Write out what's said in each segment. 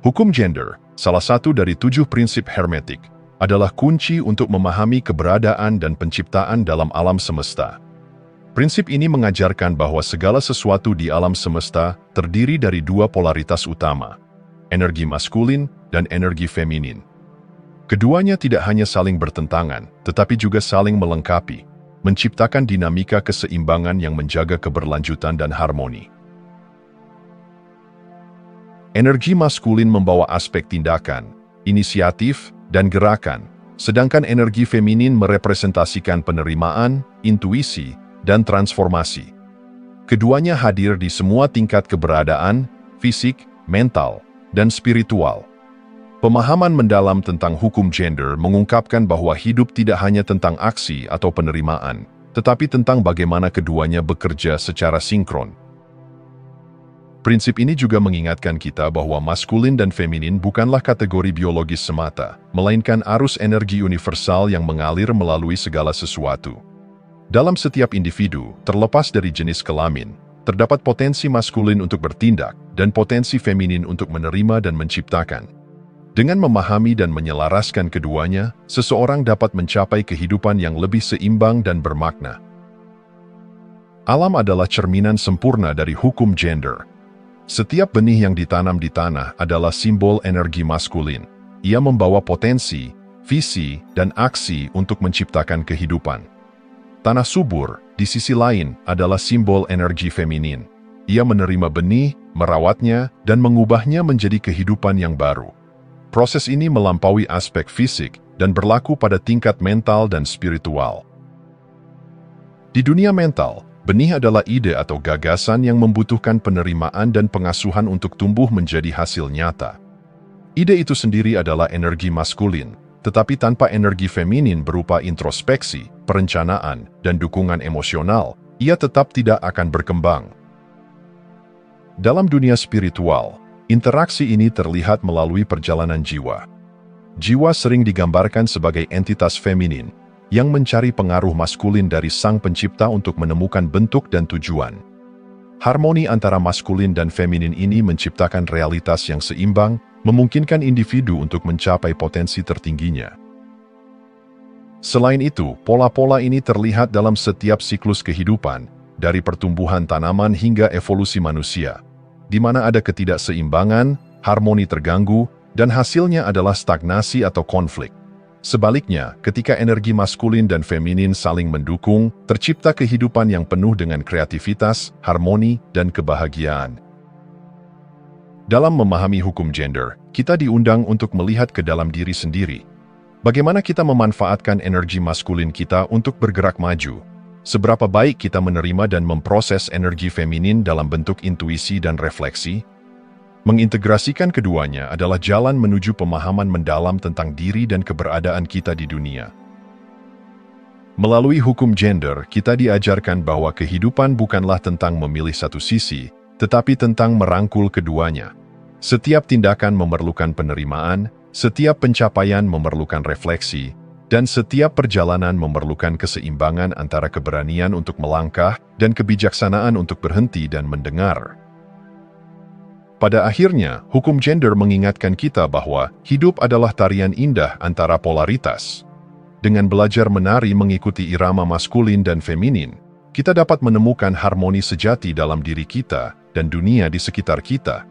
Hukum gender, salah satu dari 7 prinsip hermetik, adalah kunci untuk memahami keberadaan dan penciptaan dalam alam semesta. Prinsip ini mengajarkan bahwa segala sesuatu di alam semesta terdiri dari 2 polaritas utama, energi maskulin dan energi feminin. Keduanya tidak hanya saling bertentangan, tetapi juga saling melengkapi, menciptakan dinamika keseimbangan yang menjaga keberlanjutan dan harmoni. Energi maskulin membawa aspek tindakan, inisiatif, dan gerakan, sedangkan energi feminin merepresentasikan penerimaan, intuisi, dan transformasi. Keduanya hadir di semua tingkat keberadaan, fisik, mental, dan spiritual. Pemahaman mendalam tentang hukum gender mengungkapkan bahwa hidup tidak hanya tentang aksi atau penerimaan, tetapi tentang bagaimana keduanya bekerja secara sinkron. Prinsip ini juga mengingatkan kita bahwa maskulin dan feminin bukanlah kategori biologis semata, melainkan arus energi universal yang mengalir melalui segala sesuatu. Dalam setiap individu, terlepas dari jenis kelamin, terdapat potensi maskulin untuk bertindak dan potensi feminin untuk menerima dan menciptakan. Dengan memahami dan menyelaraskan keduanya, seseorang dapat mencapai kehidupan yang lebih seimbang dan bermakna. Alam adalah cerminan sempurna dari hukum gender. Setiap benih yang ditanam di tanah adalah simbol energi maskulin. Ia membawa potensi, visi, dan aksi untuk menciptakan kehidupan. Tanah subur, di sisi lain, adalah simbol energi feminin. Ia menerima benih, merawatnya, dan mengubahnya menjadi kehidupan yang baru. Proses ini melampaui aspek fisik dan berlaku pada tingkat mental dan spiritual. Di dunia mental, benih adalah ide atau gagasan yang membutuhkan penerimaan dan pengasuhan untuk tumbuh menjadi hasil nyata. Ide itu sendiri adalah energi maskulin, tetapi tanpa energi feminin berupa introspeksi, perencanaan, dan dukungan emosional, ia tetap tidak akan berkembang. Dalam dunia spiritual, interaksi ini terlihat melalui perjalanan jiwa. Jiwa sering digambarkan sebagai entitas feminin, yang mencari pengaruh maskulin dari Sang Pencipta untuk menemukan bentuk dan tujuan. Harmoni antara maskulin dan feminin ini menciptakan realitas yang seimbang, memungkinkan individu untuk mencapai potensi tertingginya. Selain itu, pola-pola ini terlihat dalam setiap siklus kehidupan, dari pertumbuhan tanaman hingga evolusi manusia, di mana ada ketidakseimbangan, harmoni terganggu, dan hasilnya adalah stagnasi atau konflik. Sebaliknya, ketika energi maskulin dan feminin saling mendukung, tercipta kehidupan yang penuh dengan kreativitas, harmoni, dan kebahagiaan. Dalam memahami hukum gender, kita diundang untuk melihat ke dalam diri sendiri. Bagaimana kita memanfaatkan energi maskulin kita untuk bergerak maju? Seberapa baik kita menerima dan memproses energi feminin dalam bentuk intuisi dan refleksi? Mengintegrasikan keduanya adalah jalan menuju pemahaman mendalam tentang diri dan keberadaan kita di dunia. Melalui hukum gender, kita diajarkan bahwa kehidupan bukanlah tentang memilih satu sisi, tetapi tentang merangkul keduanya. Setiap tindakan memerlukan penerimaan, setiap pencapaian memerlukan refleksi, dan setiap perjalanan memerlukan keseimbangan antara keberanian untuk melangkah dan kebijaksanaan untuk berhenti dan mendengar. Pada akhirnya, hukum gender mengingatkan kita bahwa hidup adalah tarian indah antara polaritas. Dengan belajar menari mengikuti irama maskulin dan feminin, kita dapat menemukan harmoni sejati dalam diri kita dan dunia di sekitar kita.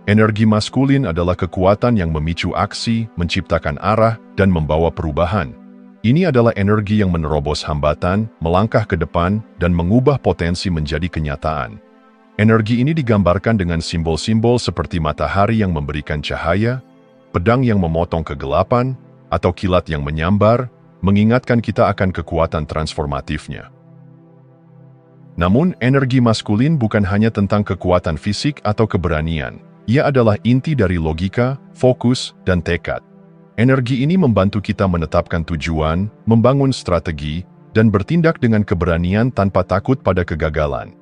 Energi maskulin adalah kekuatan yang memicu aksi, menciptakan arah, dan membawa perubahan. Ini adalah energi yang menerobos hambatan, melangkah ke depan, dan mengubah potensi menjadi kenyataan. Energi ini digambarkan dengan simbol-simbol seperti matahari yang memberikan cahaya, pedang yang memotong kegelapan, atau kilat yang menyambar, mengingatkan kita akan kekuatan transformatifnya. Namun, energi maskulin bukan hanya tentang kekuatan fisik atau keberanian. Ia adalah inti dari logika, fokus, dan tekad. Energi ini membantu kita menetapkan tujuan, membangun strategi, dan bertindak dengan keberanian tanpa takut pada kegagalan.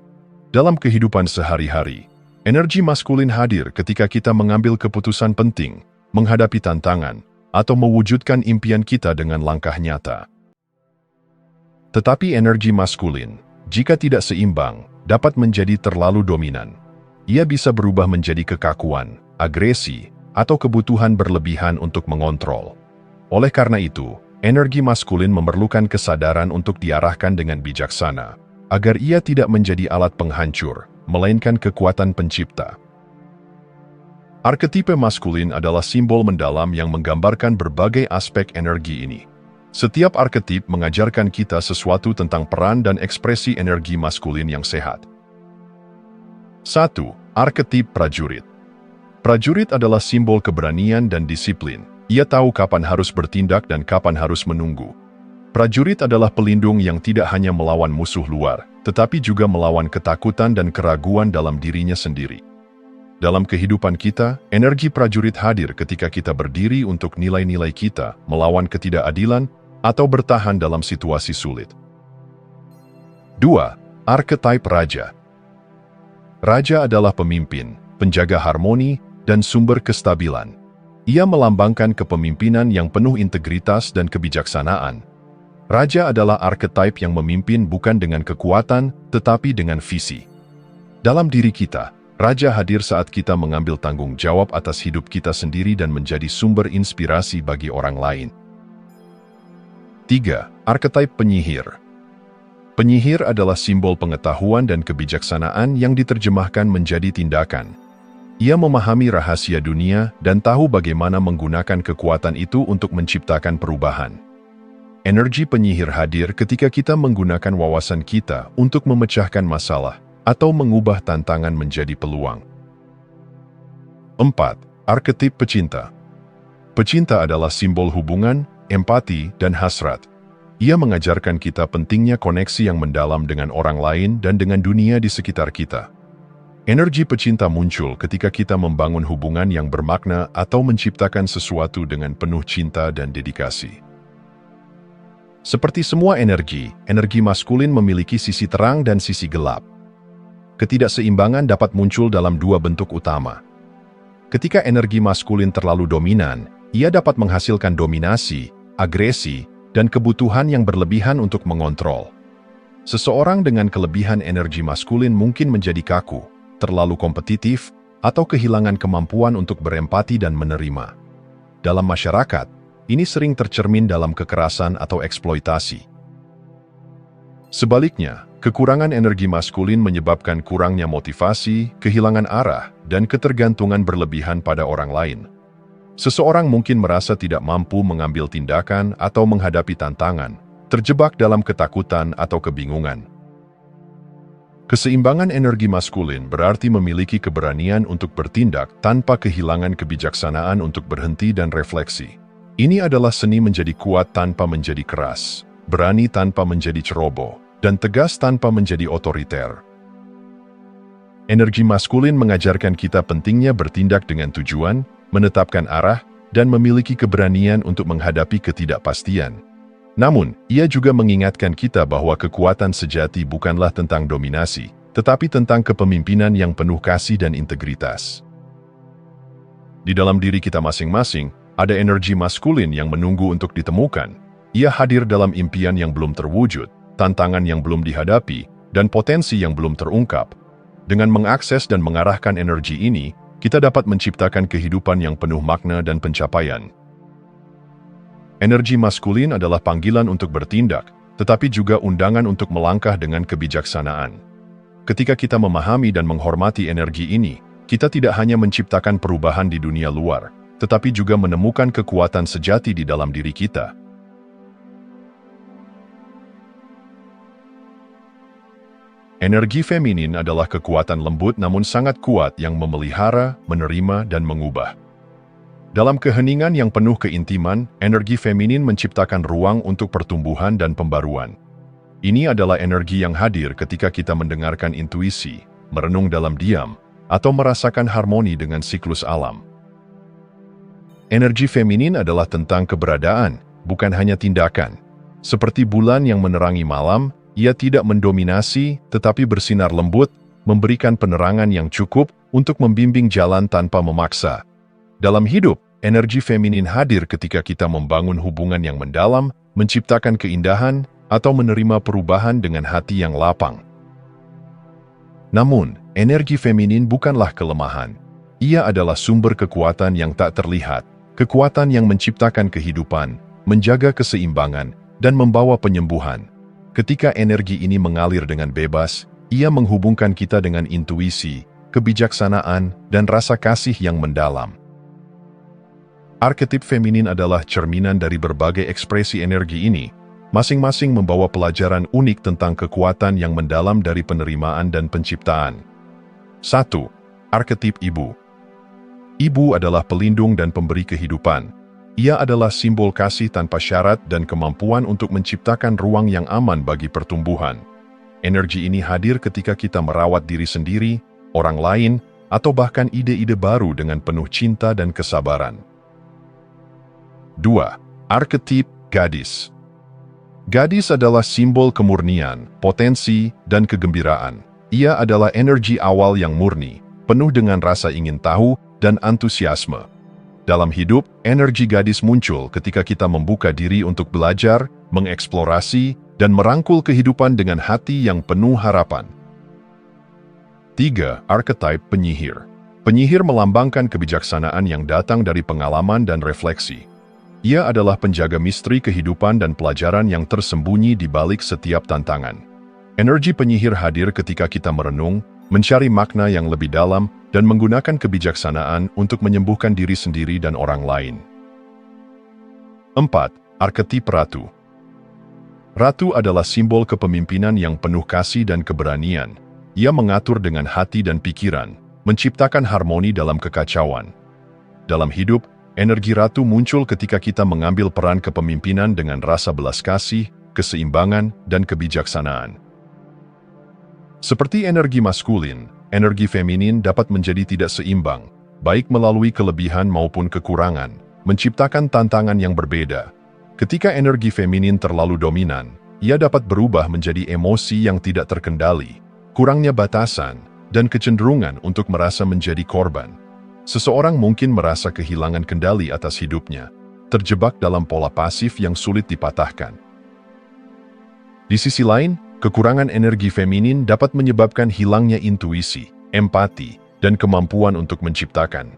Dalam kehidupan sehari-hari, energi maskulin hadir ketika kita mengambil keputusan penting, menghadapi tantangan, atau mewujudkan impian kita dengan langkah nyata. Tetapi energi maskulin, jika tidak seimbang, dapat menjadi terlalu dominan. Ia bisa berubah menjadi kekakuan, agresi, atau kebutuhan berlebihan untuk mengontrol. Oleh karena itu, energi maskulin memerlukan kesadaran untuk diarahkan dengan bijaksana, agar ia tidak menjadi alat penghancur, melainkan kekuatan pencipta. Arketipe maskulin adalah simbol mendalam yang menggambarkan berbagai aspek energi ini. Setiap arketip mengajarkan kita sesuatu tentang peran dan ekspresi energi maskulin yang sehat. 1. Arketip prajurit. Prajurit adalah simbol keberanian dan disiplin. Ia tahu kapan harus bertindak dan kapan harus menunggu. Prajurit adalah pelindung yang tidak hanya melawan musuh luar, tetapi juga melawan ketakutan dan keraguan dalam dirinya sendiri. Dalam kehidupan kita, energi prajurit hadir ketika kita berdiri untuk nilai-nilai kita, melawan ketidakadilan, atau bertahan dalam situasi sulit. 2. Archetype Raja. Raja adalah pemimpin, penjaga harmoni, dan sumber kestabilan. Ia melambangkan kepemimpinan yang penuh integritas dan kebijaksanaan. Raja adalah archetype yang memimpin bukan dengan kekuatan, tetapi dengan visi. Dalam diri kita, Raja hadir saat kita mengambil tanggung jawab atas hidup kita sendiri dan menjadi sumber inspirasi bagi orang lain. 3. Archetype Penyihir. Penyihir adalah simbol pengetahuan dan kebijaksanaan yang diterjemahkan menjadi tindakan. Ia memahami rahasia dunia dan tahu bagaimana menggunakan kekuatan itu untuk menciptakan perubahan. Energi penyihir hadir ketika kita menggunakan wawasan kita untuk memecahkan masalah atau mengubah tantangan menjadi peluang. 4. Arketip Pecinta. Pecinta adalah simbol hubungan, empati, dan hasrat. Ia mengajarkan kita pentingnya koneksi yang mendalam dengan orang lain dan dengan dunia di sekitar kita. Energi pecinta muncul ketika kita membangun hubungan yang bermakna atau menciptakan sesuatu dengan penuh cinta dan dedikasi. Seperti semua energi maskulin memiliki sisi terang dan sisi gelap. Ketidakseimbangan dapat muncul dalam dua bentuk utama. Ketika energi maskulin terlalu dominan, ia dapat menghasilkan dominasi, agresi, dan kebutuhan yang berlebihan untuk mengontrol. Seseorang dengan kelebihan energi maskulin mungkin menjadi kaku, terlalu kompetitif, atau kehilangan kemampuan untuk berempati dan menerima. Dalam masyarakat, ini sering tercermin dalam kekerasan atau eksploitasi. Sebaliknya, kekurangan energi maskulin menyebabkan kurangnya motivasi, kehilangan arah, dan ketergantungan berlebihan pada orang lain. Seseorang mungkin merasa tidak mampu mengambil tindakan atau menghadapi tantangan, terjebak dalam ketakutan atau kebingungan. Keseimbangan energi maskulin berarti memiliki keberanian untuk bertindak tanpa kehilangan kebijaksanaan untuk berhenti dan refleksi. Ini adalah seni menjadi kuat tanpa menjadi keras, berani tanpa menjadi ceroboh, dan tegas tanpa menjadi otoriter. Energi maskulin mengajarkan kita pentingnya bertindak dengan tujuan, menetapkan arah, dan memiliki keberanian untuk menghadapi ketidakpastian. Namun, ia juga mengingatkan kita bahwa kekuatan sejati bukanlah tentang dominasi, tetapi tentang kepemimpinan yang penuh kasih dan integritas. Di dalam diri kita masing-masing, ada energi maskulin yang menunggu untuk ditemukan. Ia hadir dalam impian yang belum terwujud, tantangan yang belum dihadapi, dan potensi yang belum terungkap. Dengan mengakses dan mengarahkan energi ini, kita dapat menciptakan kehidupan yang penuh makna dan pencapaian. Energi maskulin adalah panggilan untuk bertindak, tetapi juga undangan untuk melangkah dengan kebijaksanaan. Ketika kita memahami dan menghormati energi ini, kita tidak hanya menciptakan perubahan di dunia luar, tetapi juga menemukan kekuatan sejati di dalam diri kita. Energi feminin adalah kekuatan lembut namun sangat kuat yang memelihara, menerima, dan mengubah. Dalam keheningan yang penuh keintiman, energi feminin menciptakan ruang untuk pertumbuhan dan pembaruan. Ini adalah energi yang hadir ketika kita mendengarkan intuisi, merenung dalam diam, atau merasakan harmoni dengan siklus alam. Energi feminin adalah tentang keberadaan, bukan hanya tindakan. Seperti bulan yang menerangi malam, ia tidak mendominasi, tetapi bersinar lembut, memberikan penerangan yang cukup untuk membimbing jalan tanpa memaksa. Dalam hidup, energi feminin hadir ketika kita membangun hubungan yang mendalam, menciptakan keindahan, atau menerima perubahan dengan hati yang lapang. Namun, energi feminin bukanlah kelemahan. Ia adalah sumber kekuatan yang tak terlihat, kekuatan yang menciptakan kehidupan, menjaga keseimbangan, dan membawa penyembuhan. Ketika energi ini mengalir dengan bebas, ia menghubungkan kita dengan intuisi, kebijaksanaan, dan rasa kasih yang mendalam. Arketip feminin adalah cerminan dari berbagai ekspresi energi ini, masing-masing membawa pelajaran unik tentang kekuatan yang mendalam dari penerimaan dan penciptaan. 1. Arketip ibu. Ibu adalah pelindung dan pemberi kehidupan. Ia adalah simbol kasih tanpa syarat dan kemampuan untuk menciptakan ruang yang aman bagi pertumbuhan. Energi ini hadir ketika kita merawat diri sendiri, orang lain, atau bahkan ide-ide baru dengan penuh cinta dan kesabaran. 2. Arketip gadis. Gadis adalah simbol kemurnian, potensi, dan kegembiraan. Ia adalah energi awal yang murni, penuh dengan rasa ingin tahu dan antusiasme. Dalam hidup, energi gadis muncul ketika kita membuka diri untuk belajar, mengeksplorasi, dan merangkul kehidupan dengan hati yang penuh harapan. 3. Arketip penyihir. Penyihir melambangkan kebijaksanaan yang datang dari pengalaman dan refleksi. Ia adalah penjaga misteri kehidupan dan pelajaran yang tersembunyi di balik setiap tantangan. Energi penyihir hadir ketika kita merenung, mencari makna yang lebih dalam, dan menggunakan kebijaksanaan untuk menyembuhkan diri sendiri dan orang lain. 4. Arketip ratu. Ratu adalah simbol kepemimpinan yang penuh kasih dan keberanian. Ia mengatur dengan hati dan pikiran, menciptakan harmoni dalam kekacauan. Dalam hidup, energi ratu muncul ketika kita mengambil peran kepemimpinan dengan rasa belas kasih, keseimbangan, dan kebijaksanaan. Seperti energi maskulin, energi feminin dapat menjadi tidak seimbang, baik melalui kelebihan maupun kekurangan, menciptakan tantangan yang berbeda. Ketika energi feminin terlalu dominan, ia dapat berubah menjadi emosi yang tidak terkendali, kurangnya batasan, dan kecenderungan untuk merasa menjadi korban. Seseorang mungkin merasa kehilangan kendali atas hidupnya, terjebak dalam pola pasif yang sulit dipatahkan. Di sisi lain, kekurangan energi feminin dapat menyebabkan hilangnya intuisi, empati, dan kemampuan untuk menciptakan.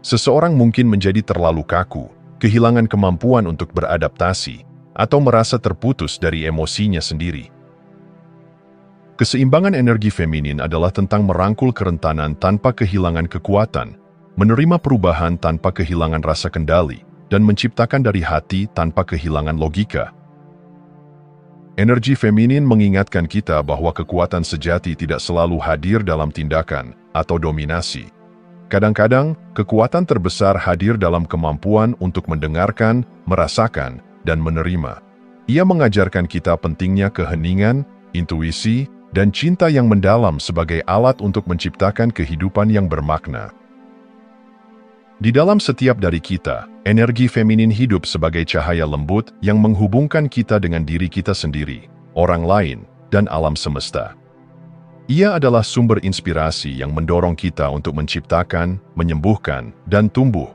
Seseorang mungkin menjadi terlalu kaku, kehilangan kemampuan untuk beradaptasi, atau merasa terputus dari emosinya sendiri. Keseimbangan energi feminin adalah tentang merangkul kerentanan tanpa kehilangan kekuatan, menerima perubahan tanpa kehilangan rasa kendali, dan menciptakan dari hati tanpa kehilangan logika. Energi feminin mengingatkan kita bahwa kekuatan sejati tidak selalu hadir dalam tindakan atau dominasi. Kadang-kadang, kekuatan terbesar hadir dalam kemampuan untuk mendengarkan, merasakan, dan menerima. Ia mengajarkan kita pentingnya keheningan, intuisi, dan cinta yang mendalam sebagai alat untuk menciptakan kehidupan yang bermakna. Di dalam setiap dari kita, energi feminin hidup sebagai cahaya lembut yang menghubungkan kita dengan diri kita sendiri, orang lain, dan alam semesta. Ia adalah sumber inspirasi yang mendorong kita untuk menciptakan, menyembuhkan, dan tumbuh.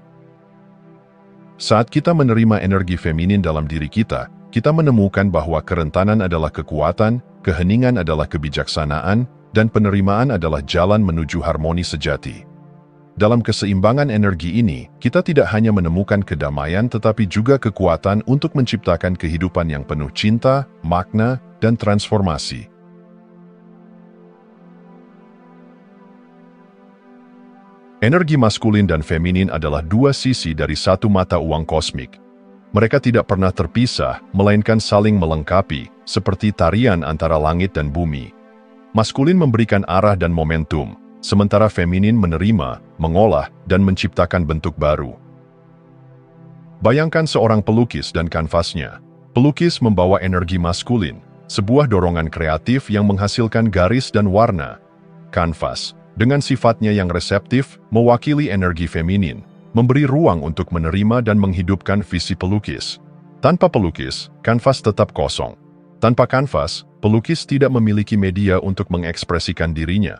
Saat kita menerima energi feminin dalam diri kita menemukan bahwa kerentanan adalah kekuatan, keheningan adalah kebijaksanaan, dan penerimaan adalah jalan menuju harmoni sejati. Dalam keseimbangan energi ini, kita tidak hanya menemukan kedamaian tetapi juga kekuatan untuk menciptakan kehidupan yang penuh cinta, makna, dan transformasi. Energi maskulin dan feminin adalah dua sisi dari satu mata uang kosmik. Mereka tidak pernah terpisah, melainkan saling melengkapi, seperti tarian antara langit dan bumi. Maskulin memberikan arah dan momentum, sementara feminin menerima, mengolah, dan menciptakan bentuk baru. Bayangkan seorang pelukis dan kanvasnya. Pelukis membawa energi maskulin, sebuah dorongan kreatif yang menghasilkan garis dan warna. Kanvas, dengan sifatnya yang reseptif, mewakili energi feminin, memberi ruang untuk menerima dan menghidupkan visi pelukis. Tanpa pelukis, kanvas tetap kosong. Tanpa kanvas, pelukis tidak memiliki media untuk mengekspresikan dirinya.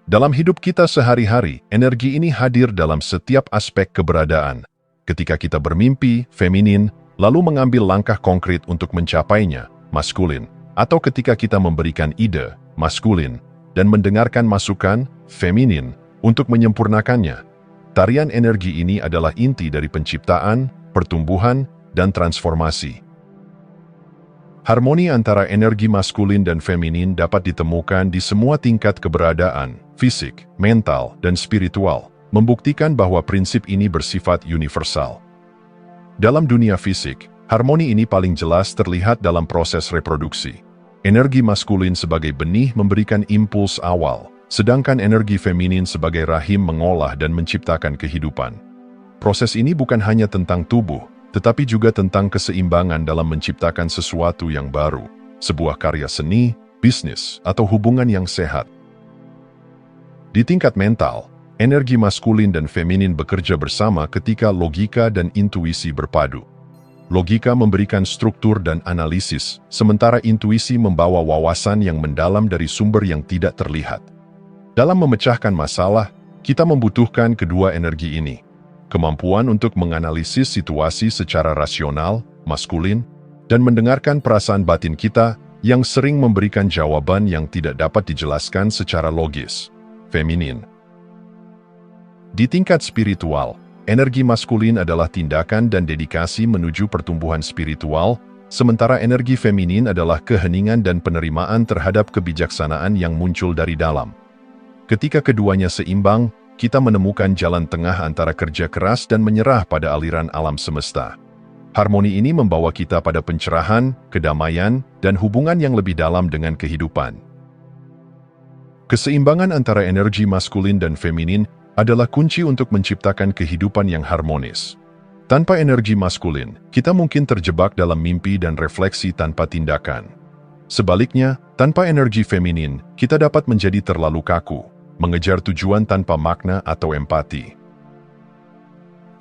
Dalam hidup kita sehari-hari, energi ini hadir dalam setiap aspek keberadaan. Ketika kita bermimpi, feminin, lalu mengambil langkah konkret untuk mencapainya, maskulin. Atau ketika kita memberikan ide, maskulin, dan mendengarkan masukan, feminin, untuk menyempurnakannya. Tarian energi ini adalah inti dari penciptaan, pertumbuhan, dan transformasi. Harmoni antara energi maskulin dan feminin dapat ditemukan di semua tingkat keberadaan, fisik, mental, dan spiritual, membuktikan bahwa prinsip ini bersifat universal. Dalam dunia fisik, harmoni ini paling jelas terlihat dalam proses reproduksi. Energi maskulin sebagai benih memberikan impuls awal, sedangkan energi feminin sebagai rahim mengolah dan menciptakan kehidupan. Proses ini bukan hanya tentang tubuh, tetapi juga tentang keseimbangan dalam menciptakan sesuatu yang baru, sebuah karya seni, bisnis, atau hubungan yang sehat. Di tingkat mental, energi maskulin dan feminin bekerja bersama ketika logika dan intuisi berpadu. Logika memberikan struktur dan analisis, sementara intuisi membawa wawasan yang mendalam dari sumber yang tidak terlihat. Dalam memecahkan masalah, kita membutuhkan kedua energi ini. Kemampuan untuk menganalisis situasi secara rasional, maskulin, dan mendengarkan perasaan batin kita yang sering memberikan jawaban yang tidak dapat dijelaskan secara logis, feminin. Di tingkat spiritual, energi maskulin adalah tindakan dan dedikasi menuju pertumbuhan spiritual, sementara energi feminin adalah keheningan dan penerimaan terhadap kebijaksanaan yang muncul dari dalam. Ketika keduanya seimbang, kita menemukan jalan tengah antara kerja keras dan menyerah pada aliran alam semesta. Harmoni ini membawa kita pada pencerahan, kedamaian, dan hubungan yang lebih dalam dengan kehidupan. Keseimbangan antara energi maskulin dan feminin adalah kunci untuk menciptakan kehidupan yang harmonis. Tanpa energi maskulin, kita mungkin terjebak dalam mimpi dan refleksi tanpa tindakan. Sebaliknya, tanpa energi feminin, kita dapat menjadi terlalu kaku, mengejar tujuan tanpa makna atau empati.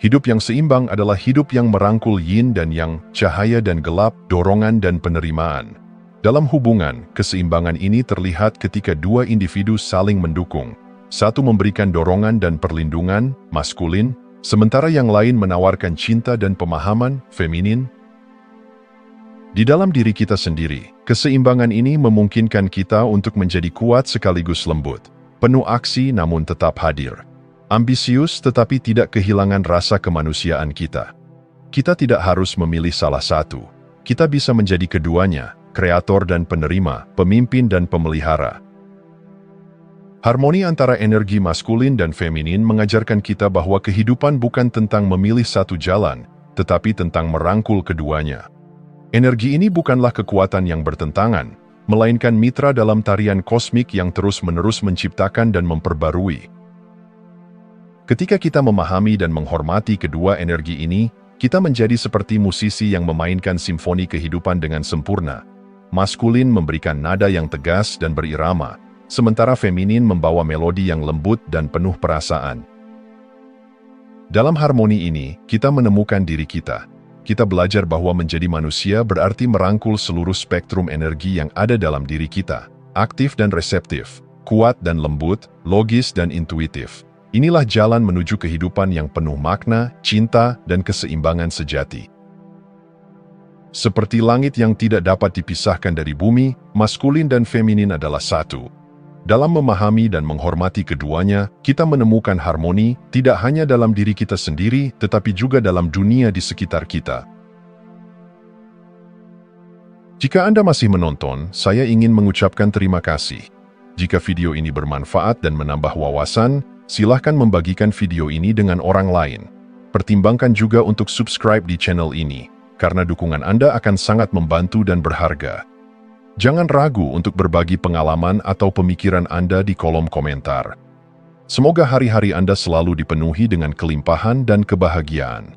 Hidup yang seimbang adalah hidup yang merangkul yin dan yang, cahaya dan gelap, dorongan dan penerimaan. Dalam hubungan, keseimbangan ini terlihat ketika dua individu saling mendukung. Satu memberikan dorongan dan perlindungan, maskulin, sementara yang lain menawarkan cinta dan pemahaman, feminin. Di dalam diri kita sendiri, keseimbangan ini memungkinkan kita untuk menjadi kuat sekaligus lembut. Penuh aksi namun tetap hadir. Ambisius tetapi tidak kehilangan rasa kemanusiaan kita. Kita tidak harus memilih salah satu. Kita bisa menjadi keduanya, kreator dan penerima, pemimpin dan pemelihara. Harmoni antara energi maskulin dan feminin mengajarkan kita bahwa kehidupan bukan tentang memilih satu jalan, tetapi tentang merangkul keduanya. Energi ini bukanlah kekuatan yang bertentangan, melainkan mitra dalam tarian kosmik yang terus-menerus menciptakan dan memperbarui. Ketika kita memahami dan menghormati kedua energi ini, kita menjadi seperti musisi yang memainkan simfoni kehidupan dengan sempurna. Maskulin memberikan nada yang tegas dan berirama, sementara feminin membawa melodi yang lembut dan penuh perasaan. Dalam harmoni ini, kita menemukan diri kita. Kita belajar bahwa menjadi manusia berarti merangkul seluruh spektrum energi yang ada dalam diri kita, aktif dan reseptif, kuat dan lembut, logis dan intuitif. Inilah jalan menuju kehidupan yang penuh makna, cinta, dan keseimbangan sejati. Seperti langit yang tidak dapat dipisahkan dari bumi, maskulin dan feminin adalah satu. Dalam memahami dan menghormati keduanya, kita menemukan harmoni tidak hanya dalam diri kita sendiri, tetapi juga dalam dunia di sekitar kita. Jika Anda masih menonton, saya ingin mengucapkan terima kasih. Jika video ini bermanfaat dan menambah wawasan, silahkan membagikan video ini dengan orang lain. Pertimbangkan juga untuk subscribe di channel ini, karena dukungan Anda akan sangat membantu dan berharga. Jangan ragu untuk berbagi pengalaman atau pemikiran Anda di kolom komentar. Semoga hari-hari Anda selalu dipenuhi dengan kelimpahan dan kebahagiaan.